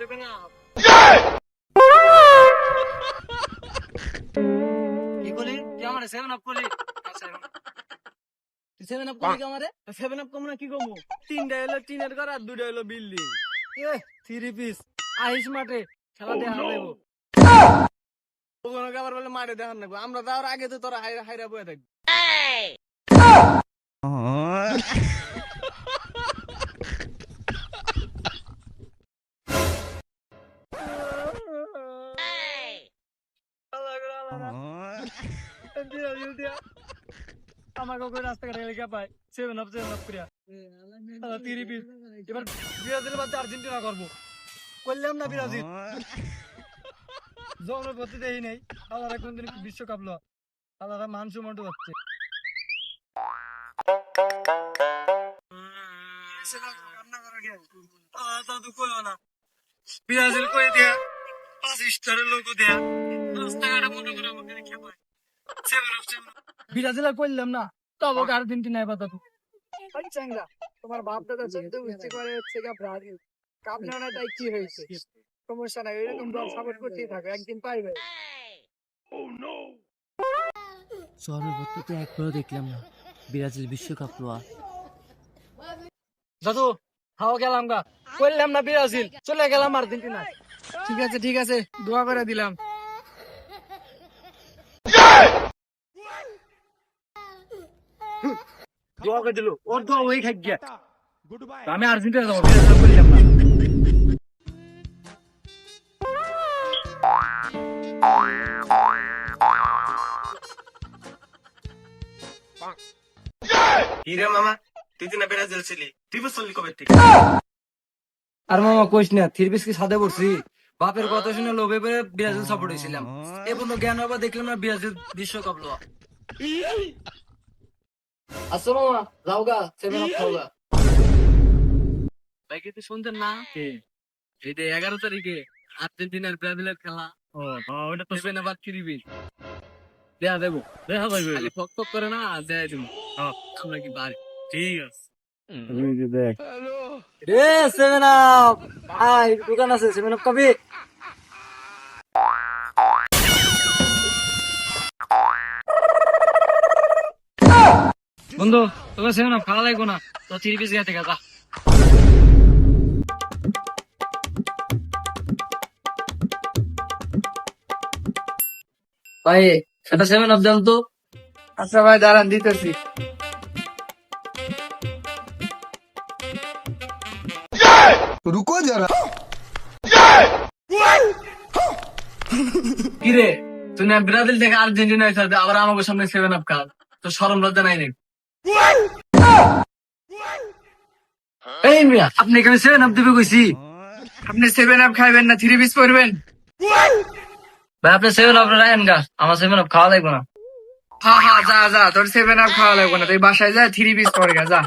কি করলি তুই আমার 7 আপ করলি? 7 আপ করলি আমারে 7 আপ কম না কি কমু? তিনটা হলো টিনের ঘর আর দুইটা হলো বিল্ডিং। এ 3 পিস আইস মাঠে খেলা দেখা যাইবো। ওখানে আবার বলে মাঠে দেখান লাগবো। আমরা যাওয়ার আগে তো তোরা হাইরা বয়ে থাকবি। আমাকে কই রাস্তাঘাটে লেখা পায় 7 আপ করিয়া 3 পিস। এবার ব্রাজিল বাদ আর্জেন্টিনা করবো। করলাম না ব্রাজিল জমের প্রতি দেই নেই। আল্লাহর কোনদিন বিশ্বকাপ লো আল্লাহর মান সম্মান যাচ্ছে। ব্রাজিল কই দিয়া 5 স্টারের লোক দিয়া রাস্তাঘাটে মনে করে আমাকে লেখা পায় 7 আপ। ব্রাজিল করলাম না তবে আর্জেন্টিনায় বাতাবো। চাঙ্গা তোমার বাপ দাদা যত বুঝতে পারে হচ্ছে গা ব্রাজিল কাপ না না তাই কি হয়েছে সমস্যা নাই এরকম দল সাপোর্ট করতেই থাকো একদিন পাইবে। সর্বত্র তো একবারও দেখলাম না ব্রাজিল বিশ্বকাপ লোয়া। দাদু হাও গেলাম গা করলাম না ব্রাজিল চলে গেলাম আর্জেন্টিনা। ঠিক আছে দোয়া করে দিলাম। দোয়া করে দিল ওর দোয়া ওই খাই গিয়া আমি আর্জেন্টিনা যাবো ব্রাজিল করলাম না। হিরে মামা তুই তো না ব্রাজিল ছিলি তুই বললি কবে থেকে? আর মামা কইস না 3 পিস কি সাদে পড়ছি বাপের কথা শুনে লোভে পেয়ে ব্রাজিল সাপোর্ট হয়েছিলাম। এ পর্যন্ত জ্ঞান হবার দেখলাম না ব্রাজিল বিশ্বকাপ লোয়া। আচ্ছা মামা যাও গা 7 আপ খাও গা। ভাই কিন্তু শুনতেন না এই যে 11 তারিখে আর্জেন্টিনার ব্রাজিলের খেলা। ওটা তো 7 আপ 3 পিস দেখা দেবো দেখা যাবে খালি ফক ফক করে না দেয় দেবো। আমরা কি বাড়ি ঠিক আছে দেখ রে 7 আপ আই দোকান আছে 7 আপ কবি। বন্ধু তোকে 7 আপ খাওয়া লাগবো না তো 3 পিস গেছে গা। ভাই এটা 7 আপ দেন তো। আচ্ছা ভাই দাঁড়ান দিতেছি। रुको जरा। কিরে তুই না ব্রাজিল থেকে আর্জেন্টিনা খেলতে আবার আমাকে সামনে 7 আপ খাওয়া তো শরম লজ্জা নাই নাকি? এই মিয়া আপনি এখানে 7 আপ দিবে কইছি আপনি 7 আপ খাইবেন না 3 পিস পড়বেন? ভাই আপনি 7 আপ রাখেন গা আমার 7 আপ খাওয়া লাগবে না। হ্যাঁ যা তোর 7 আপ খাওয়া লাগবে না তুই বাসায় যা 3 পিস পড়ে গা যা।